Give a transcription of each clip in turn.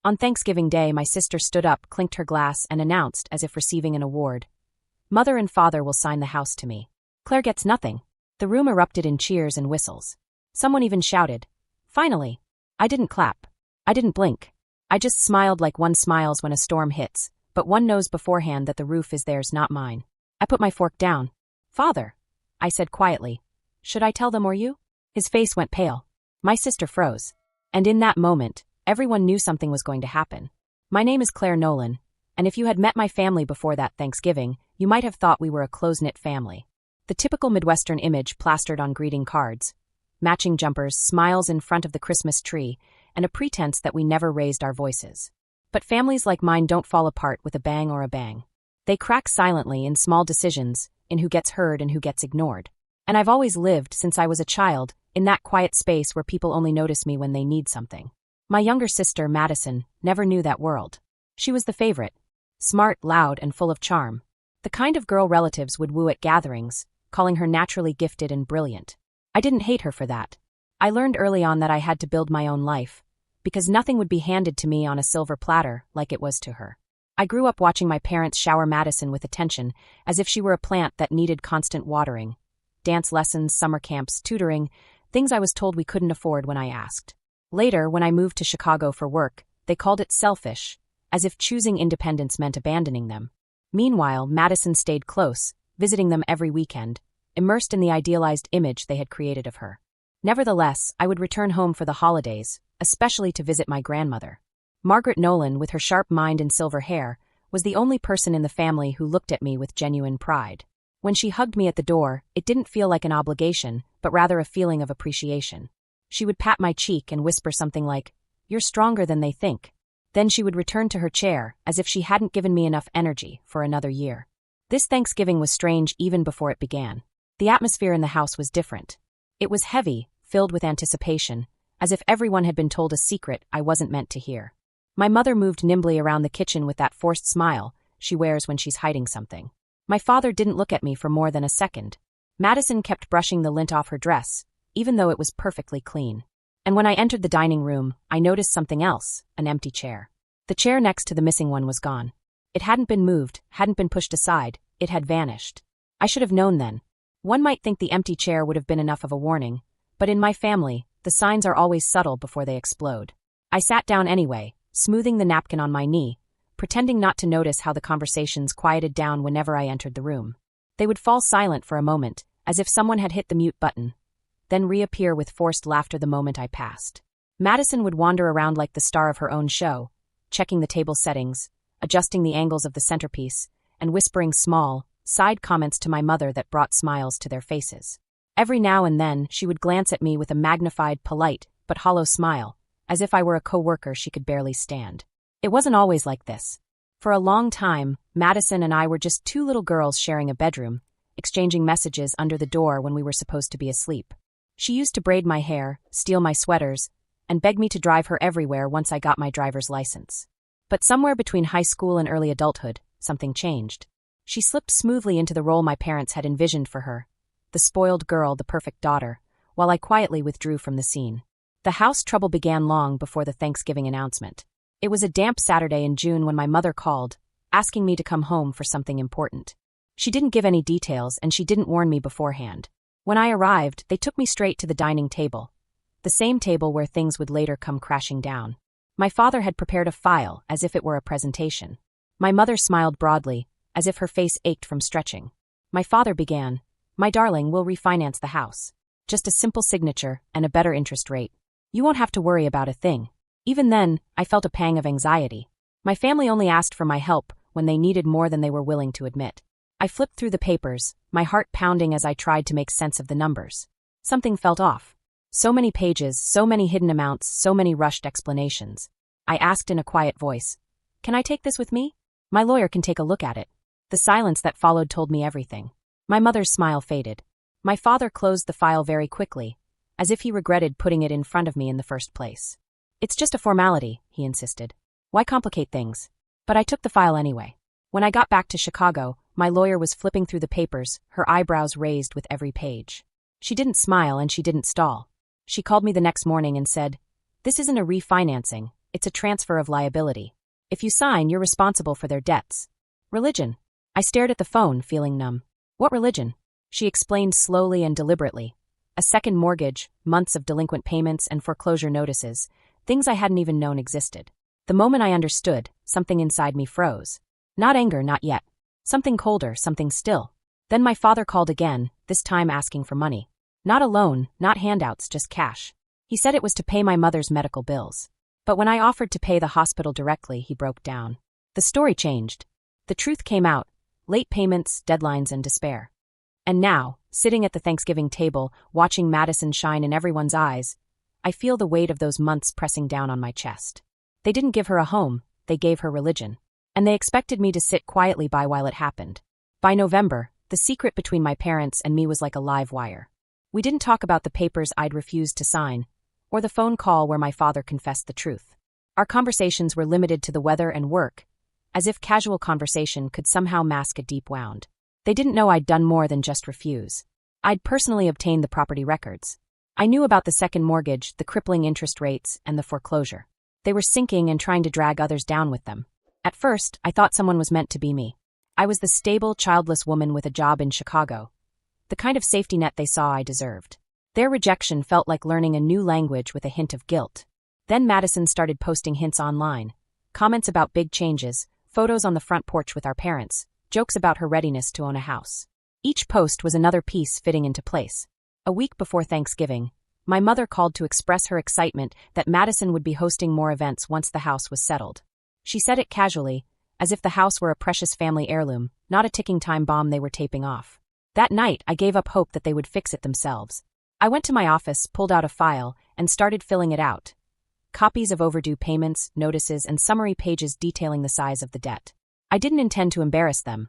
On Thanksgiving Day, my sister stood up, clinked her glass, and announced, as if receiving an award, "Mother and father will sign the house to me. Claire gets nothing." The room erupted in cheers and whistles. Someone even shouted, "Finally!" I didn't clap. I didn't blink. I just smiled like one smiles when a storm hits, but one knows beforehand that the roof is theirs, not mine. I put my fork down. "Father," I said quietly, "should I tell them or you?" His face went pale. My sister froze. And in that moment, everyone knew something was going to happen. My name is Claire Nolan, and if you had met my family before that Thanksgiving, you might have thought we were a close-knit family. The typical Midwestern image plastered on greeting cards, matching jumpers, smiles in front of the Christmas tree, and a pretense that we never raised our voices. But families like mine don't fall apart with a bang or a bang. They crack silently in small decisions, in who gets heard and who gets ignored. And I've always lived, since I was a child, in that quiet space where people only notice me when they need something. My younger sister, Madison, never knew that world. She was the favorite. Smart, loud, and full of charm. The kind of girl relatives would woo at gatherings, calling her naturally gifted and brilliant. I didn't hate her for that. I learned early on that I had to build my own life, because nothing would be handed to me on a silver platter like it was to her. I grew up watching my parents shower Madison with attention, as if she were a plant that needed constant watering. Dance lessons, summer camps, tutoring, things I was told we couldn't afford when I asked. Later, when I moved to Chicago for work, they called it selfish, as if choosing independence meant abandoning them. Meanwhile, Madison stayed close, visiting them every weekend, immersed in the idealized image they had created of her. Nevertheless, I would return home for the holidays, especially to visit my grandmother. Margaret Nolan, with her sharp mind and silver hair, was the only person in the family who looked at me with genuine pride. When she hugged me at the door, it didn't feel like an obligation, but rather a feeling of appreciation. She would pat my cheek and whisper something like, "You're stronger than they think." Then she would return to her chair, as if she hadn't given me enough energy for another year. This Thanksgiving was strange even before it began. The atmosphere in the house was different. It was heavy, filled with anticipation, as if everyone had been told a secret I wasn't meant to hear. My mother moved nimbly around the kitchen with that forced smile she wears when she's hiding something. My father didn't look at me for more than a second. Madison kept brushing the lint off her dress, even though it was perfectly clean. And when I entered the dining room, I noticed something else, an empty chair. The chair next to the missing one was gone. It hadn't been moved, hadn't been pushed aside, it had vanished. I should have known then. One might think the empty chair would have been enough of a warning, but in my family, the signs are always subtle before they explode. I sat down anyway, smoothing the napkin on my knee, pretending not to notice how the conversations quieted down whenever I entered the room. They would fall silent for a moment, as if someone had hit the mute button, then reappear with forced laughter the moment I passed. Madison would wander around like the star of her own show, checking the table settings, adjusting the angles of the centerpiece, and whispering small, side comments to my mother that brought smiles to their faces. Every now and then, she would glance at me with a magnified, polite, but hollow smile, as if I were a co-worker she could barely stand. It wasn't always like this. For a long time, Madison and I were just two little girls sharing a bedroom, exchanging messages under the door when we were supposed to be asleep. She used to braid my hair, steal my sweaters, and beg me to drive her everywhere once I got my driver's license. But somewhere between high school and early adulthood, something changed. She slipped smoothly into the role my parents had envisioned for her, the spoiled girl, the perfect daughter, while I quietly withdrew from the scene. The house trouble began long before the Thanksgiving announcement. It was a damp Saturday in June when my mother called, asking me to come home for something important. She didn't give any details and she didn't warn me beforehand. When I arrived, they took me straight to the dining table, the same table where things would later come crashing down. My father had prepared a file as if it were a presentation. My mother smiled broadly, as if her face ached from stretching. My father began, "My darling, we'll refinance the house. Just a simple signature and a better interest rate. You won't have to worry about a thing." Even then, I felt a pang of anxiety. My family only asked for my help when they needed more than they were willing to admit. I flipped through the papers, my heart pounding as I tried to make sense of the numbers. Something felt off. So many pages, so many hidden amounts, so many rushed explanations. I asked in a quiet voice, "Can I take this with me? My lawyer can take a look at it." The silence that followed told me everything. My mother's smile faded. My father closed the file very quickly, as if he regretted putting it in front of me in the first place. "It's just a formality," he insisted. "Why complicate things?" But I took the file anyway. When I got back to Chicago, my lawyer was flipping through the papers, her eyebrows raised with every page. She didn't smile and she didn't stall. She called me the next morning and said, "This isn't a refinancing, It's a transfer of liability. If you sign, you're responsible for their debts. Religion. I stared at the phone, feeling numb. What religion? She explained slowly and deliberately. A second mortgage, months of delinquent payments and foreclosure notices, things I hadn't even known existed. The moment I understood, something inside me froze. Not anger, not yet. Something colder, something still. Then my father called again, this time asking for money. Not a loan, not handouts, just cash. He said it was to pay my mother's medical bills. But when I offered to pay the hospital directly, he broke down. The story changed. The truth came out. Late payments, deadlines, and despair. And now, sitting at the Thanksgiving table, watching Madison shine in everyone's eyes, I feel the weight of those months pressing down on my chest. They didn't give her a home, they gave her religion. And they expected me to sit quietly by while it happened. By November, the secret between my parents and me was like a live wire. We didn't talk about the papers I'd refused to sign, or the phone call where my father confessed the truth. Our conversations were limited to the weather and work, as if casual conversation could somehow mask a deep wound. They didn't know I'd done more than just refuse. I'd personally obtained the property records. I knew about the second mortgage, the crippling interest rates, and the foreclosure. They were sinking and trying to drag others down with them. At first, I thought someone was meant to be me. I was the stable, childless woman with a job in Chicago. The kind of safety net they saw I deserved. Their rejection felt like learning a new language with a hint of guilt. Then Madison started posting hints online. Comments about big changes, photos on the front porch with our parents, jokes about her readiness to own a house. Each post was another piece fitting into place. A week before Thanksgiving, my mother called to express her excitement that Madison would be hosting more events once the house was settled. She said it casually, as if the house were a precious family heirloom, not a ticking time bomb they were taping off. That night, I gave up hope that they would fix it themselves. I went to my office, pulled out a file, and started filling it out. Copies of overdue payments, notices, and summary pages detailing the size of the debt. I didn't intend to embarrass them.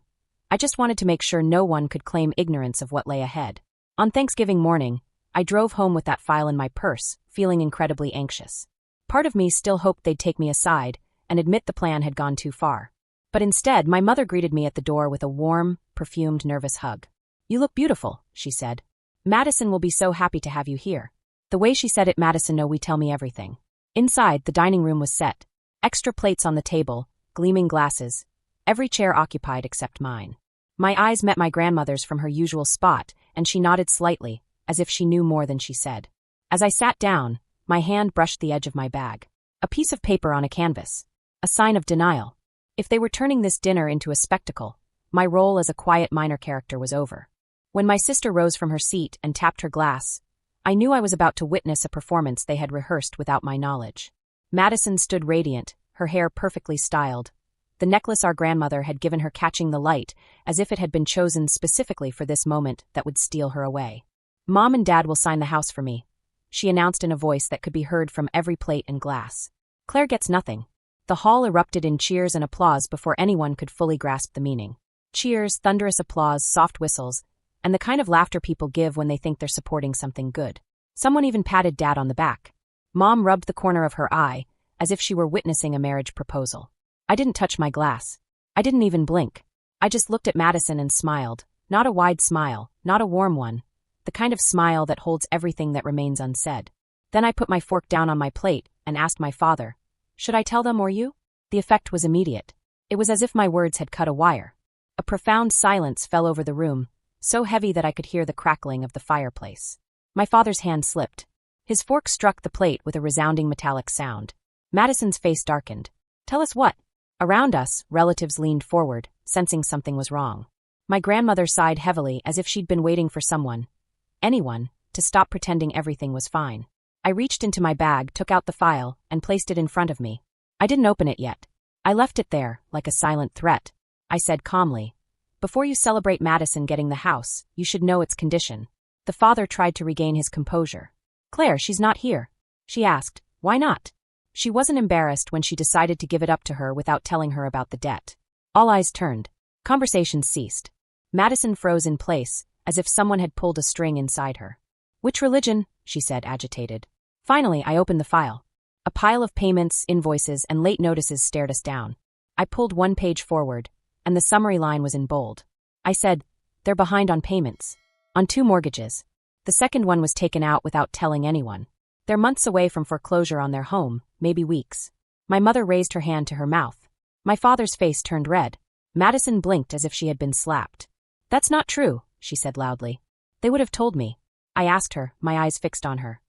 I just wanted to make sure no one could claim ignorance of what lay ahead. On Thanksgiving morning, I drove home with that file in my purse, feeling incredibly anxious. Part of me still hoped they'd take me aside and admit the plan had gone too far. But instead, my mother greeted me at the door with a warm, perfumed, nervous hug. "You look beautiful," she said. "Madison will be so happy to have you here." The way she said it, Madison know we tell me everything. Inside, the dining room was set. Extra plates on the table, gleaming glasses, every chair occupied except mine. My eyes met my grandmother's from her usual spot, and she nodded slightly, as if she knew more than she said. As I sat down, my hand brushed the edge of my bag. A piece of paper on a canvas. A sign of denial. If they were turning this dinner into a spectacle, my role as a quiet minor character was over. When my sister rose from her seat and tapped her glass, I knew I was about to witness a performance they had rehearsed without my knowledge. Madison stood radiant, her hair perfectly styled. The necklace our grandmother had given her catching the light, as if it had been chosen specifically for this moment that would steal her away. "Mom and Dad will sign the house for me," she announced in a voice that could be heard from every plate and glass. "Claire gets nothing." The hall erupted in cheers and applause before anyone could fully grasp the meaning. Cheers, thunderous applause, soft whistles, and the kind of laughter people give when they think they're supporting something good. Someone even patted Dad on the back. Mom rubbed the corner of her eye, as if she were witnessing a marriage proposal. I didn't touch my glass. I didn't even blink. I just looked at Madison and smiled. Not a wide smile, not a warm one. The kind of smile that holds everything that remains unsaid. Then I put my fork down on my plate and asked my father, "Should I tell them or you?" The effect was immediate. It was as if my words had cut a wire. A profound silence fell over the room, so heavy that I could hear the crackling of the fireplace. My father's hand slipped. His fork struck the plate with a resounding metallic sound. Madison's face darkened. "Tell us what?" Around us, relatives leaned forward, sensing something was wrong. My grandmother sighed heavily as if she'd been waiting for someone, anyone, to stop pretending everything was fine. I reached into my bag, took out the file, and placed it in front of me. I didn't open it yet. I left it there, like a silent threat. I said calmly, "Before you celebrate Madison getting the house, you should know its condition." The father tried to regain his composure. "Claire, she's not here." She asked, "Why not?" She wasn't embarrassed when she decided to give it up to her without telling her about the debt. All eyes turned. Conversations ceased. Madison froze in place, as if someone had pulled a string inside her. "Which religion?" she said, agitated. Finally, I opened the file. A pile of payments, invoices, and late notices stared us down. I pulled one page forward, and the summary line was in bold. I said, "They're behind on payments. On 2 mortgages. The second one was taken out without telling anyone. They're months away from foreclosure on their home, maybe weeks." My mother raised her hand to her mouth. My father's face turned red. Madison blinked as if she had been slapped. "That's not true," she said loudly. "They would have told me." I asked her, my eyes fixed on her.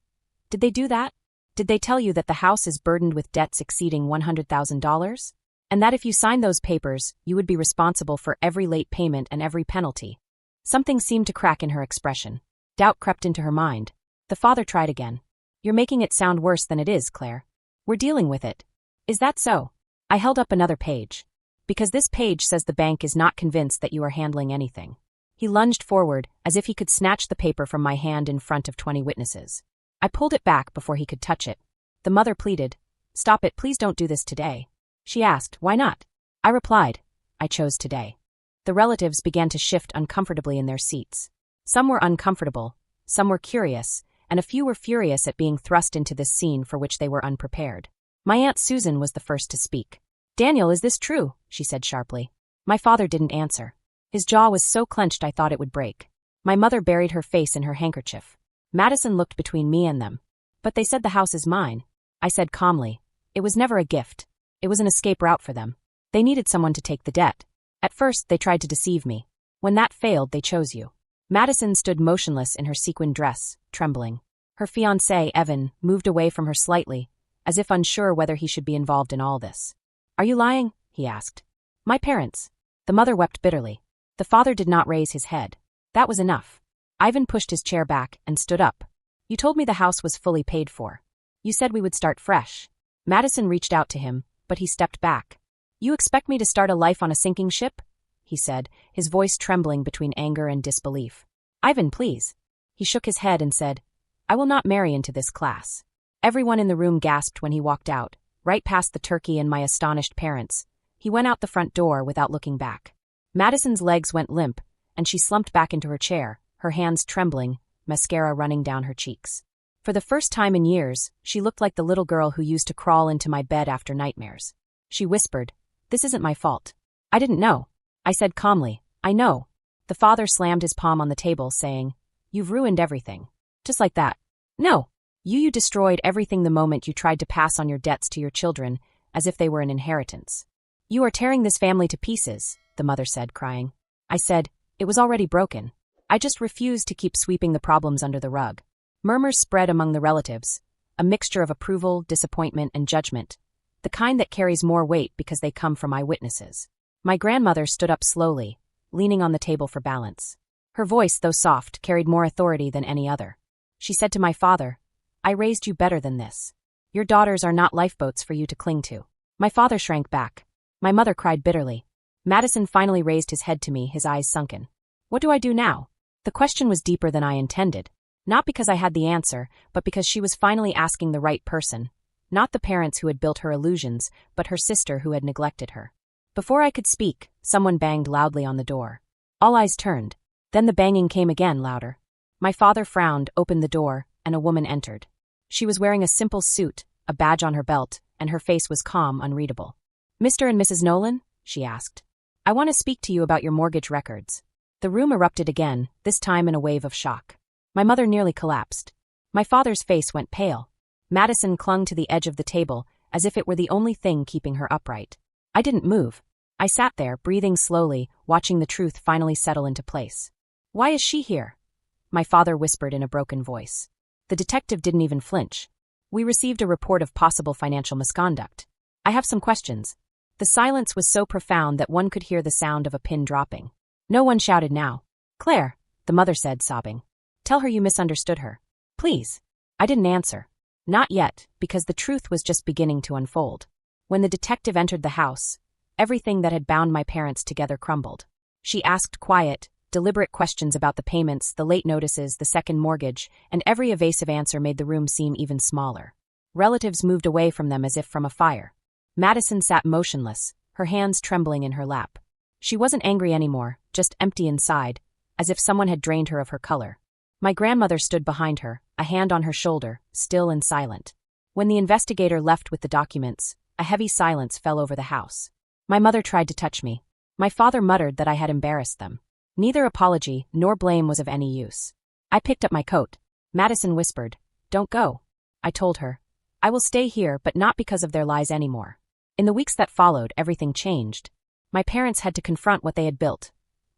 "Did they do that? Did they tell you that the house is burdened with debts exceeding $100,000? And that if you signed those papers, you would be responsible for every late payment and every penalty?" Something seemed to crack in her expression. Doubt crept into her mind. The father tried again. "You're making it sound worse than it is, Claire. We're dealing with it." "Is that so?" I held up another page. "Because this page says the bank is not convinced that you are handling anything." He lunged forward, as if he could snatch the paper from my hand in front of 20 witnesses. I pulled it back before he could touch it. The mother pleaded, "Stop it, please don't do this today." She asked, "Why not?" I replied, "I chose today." The relatives began to shift uncomfortably in their seats. Some were uncomfortable, some were curious, and a few were furious at being thrust into this scene for which they were unprepared. My Aunt Susan was the first to speak. "Daniel, is this true?" she said sharply. My father didn't answer. His jaw was so clenched I thought it would break. My mother buried her face in her handkerchief. Madison looked between me and them. "But they said the house is mine." I said calmly, "It was never a gift. It was an escape route for them. They needed someone to take the debt. At first, they tried to deceive me. When that failed, they chose you." Madison stood motionless in her sequin dress, trembling. Her fiancé, Evan, moved away from her slightly, as if unsure whether he should be involved in all this. "Are you lying?" he asked. "My parents." The mother wept bitterly. The father did not raise his head. That was enough. Ivan pushed his chair back and stood up. "You told me the house was fully paid for. You said we would start fresh." Madison reached out to him, but he stepped back. "You expect me to start a life on a sinking ship?" he said, his voice trembling between anger and disbelief. "Ivan, please." He shook his head and said, "I will not marry into this class." Everyone in the room gasped when he walked out, right past the turkey and my astonished parents. He went out the front door without looking back. Madison's legs went limp, and she slumped back into her chair, her hands trembling, mascara running down her cheeks. For the first time in years, she looked like the little girl who used to crawl into my bed after nightmares. She whispered, "This isn't my fault." "I didn't know." I said calmly, "I know." The father slammed his palm on the table, saying, "You've ruined everything." Just like that. "No. You destroyed everything the moment you tried to pass on your debts to your children, as if they were an inheritance." "You are tearing this family to pieces," the mother said, crying. I said, "It was already broken. I just refused to keep sweeping the problems under the rug." Murmurs spread among the relatives, a mixture of approval, disappointment, and judgment, the kind that carries more weight because they come from eyewitnesses. My grandmother stood up slowly, leaning on the table for balance. Her voice, though soft, carried more authority than any other. She said to my father, "I raised you better than this. Your daughters are not lifeboats for you to cling to." My father shrank back. My mother cried bitterly. Madison finally raised his head to me, his eyes sunken. "What do I do now?" The question was deeper than I intended. Not because I had the answer, but because she was finally asking the right person. Not the parents who had built her illusions, but her sister who had neglected her. Before I could speak, someone banged loudly on the door. All eyes turned. Then the banging came again, louder. My father frowned, opened the door, and a woman entered. She was wearing a simple suit, a badge on her belt, and her face was calm, unreadable. "Mr. and Mrs. Nolan?" she asked. "I want to speak to you about your mortgage records." The room erupted again, this time in a wave of shock. My mother nearly collapsed. My father's face went pale. Madison clung to the edge of the table, as if it were the only thing keeping her upright. I didn't move. I sat there, breathing slowly, watching the truth finally settle into place. "Why is she here?" My father whispered in a broken voice. The detective didn't even flinch. "We received a report of possible financial misconduct. I have some questions." The silence was so profound that one could hear the sound of a pin dropping. No one shouted now. "Claire," the mother said, sobbing. "Tell her you misunderstood her. Please." I didn't answer. Not yet, because the truth was just beginning to unfold. When the detective entered the house, everything that had bound my parents together crumbled. She asked quiet, deliberate questions about the payments, the late notices, the second mortgage, and every evasive answer made the room seem even smaller. Relatives moved away from them as if from a fire. Madison sat motionless, her hands trembling in her lap. She wasn't angry anymore, just empty inside, as if someone had drained her of her color. My grandmother stood behind her, a hand on her shoulder, still and silent. When the investigator left with the documents, a heavy silence fell over the house. My mother tried to touch me. My father muttered that I had embarrassed them. Neither apology nor blame was of any use. I picked up my coat. Madison whispered, "Don't go." I told her, I will stay here, but not because of their lies anymore. In the weeks that followed, everything changed. My parents had to confront what they had built.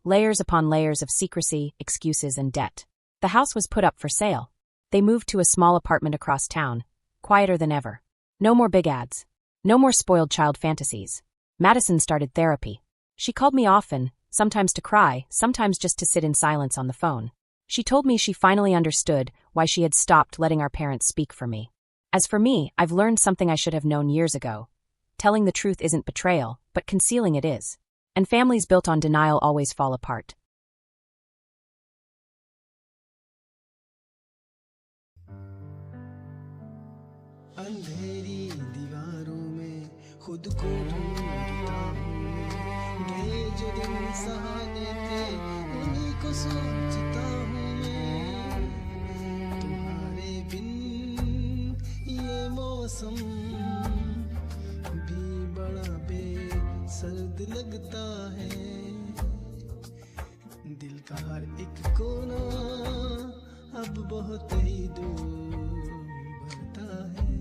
Layers upon layers of secrecy, excuses, and debt. The house was put up for sale. They moved to a small apartment across town, quieter than ever. No more big ads. No more spoiled child fantasies. Madison started therapy. She called me often, sometimes to cry, sometimes just to sit in silence on the phone. She told me she finally understood why she had stopped letting our parents speak for me. As for me, I've learned something I should have known years ago. Telling the truth isn't betrayal, but concealing it is. And families built on denial always fall apart. अंधेरी दीवारों में खुद को ढूंढता हूँ मैं ये जो दिन सहाने थे उन्हीं को सोचता हूँ मैं तुम्हारे बिन ये मौसम भी बड़ा बेसर्द लगता है दिल का हर एक कोना अब बहुत ही दूर भरता है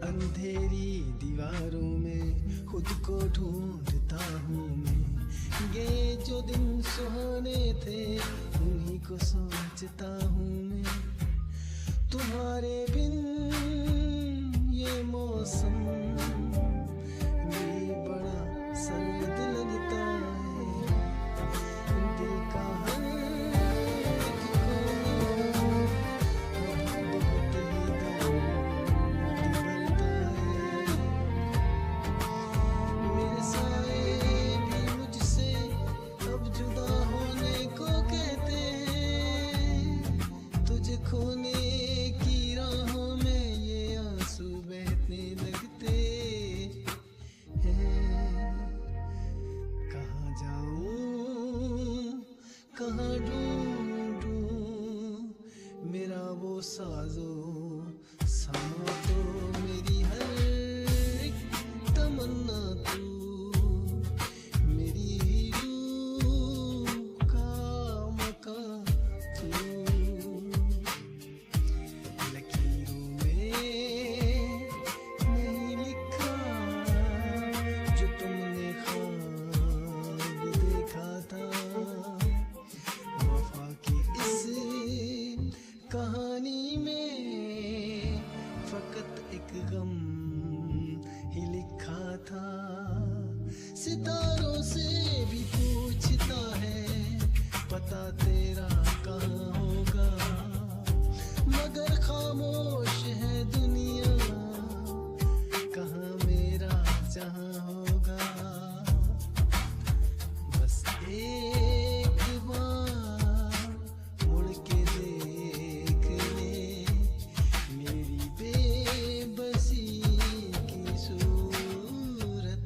अंधेरी दीवारों में खुद को ढूंढता हूँ मैं ये जो दिन सुहाने थे उन्हीं को सोचता हूँ मैं तुम्हारे बिन ये मौसम भी बड़ा सर्द लगता है दिल का हर एक कोना बहुत ही दूर भरता है मेरे साए भी मुझसे अब जुदा होने को कहते हैं तुझे खोने की राहों में ये आंसू बहने लगते हैं कहाँ जाऊं कहाँ ढूंढूं मेरा वो साजो सामा तो मेरी हर एक तमन्ना तू मेरी रूह का मका तू लकीरों में नहीं लिखा जो तुमने ख्वाब देखा था वफा की इस कहानी में फकत एक गम ही लिखा था सितारों से भी पूछता है पता तेरा कहाँ होगा मगर खामोश है दुनिया कहाँ मेरा जहाँ होगा बस एक बार मुड़ के देख ले मेरी बेबसी की सूरत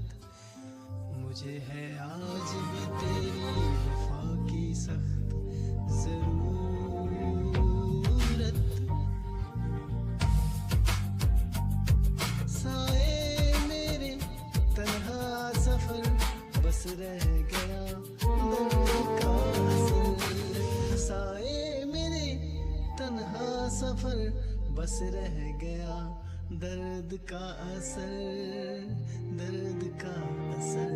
मुझे है आज भी तेरी वफा की सख्त जरूरत साए मेरे तन्हा सफर बस रह गया दर्द का असर साए मेरे तन्हा सफर बस रह गया दर्द का असर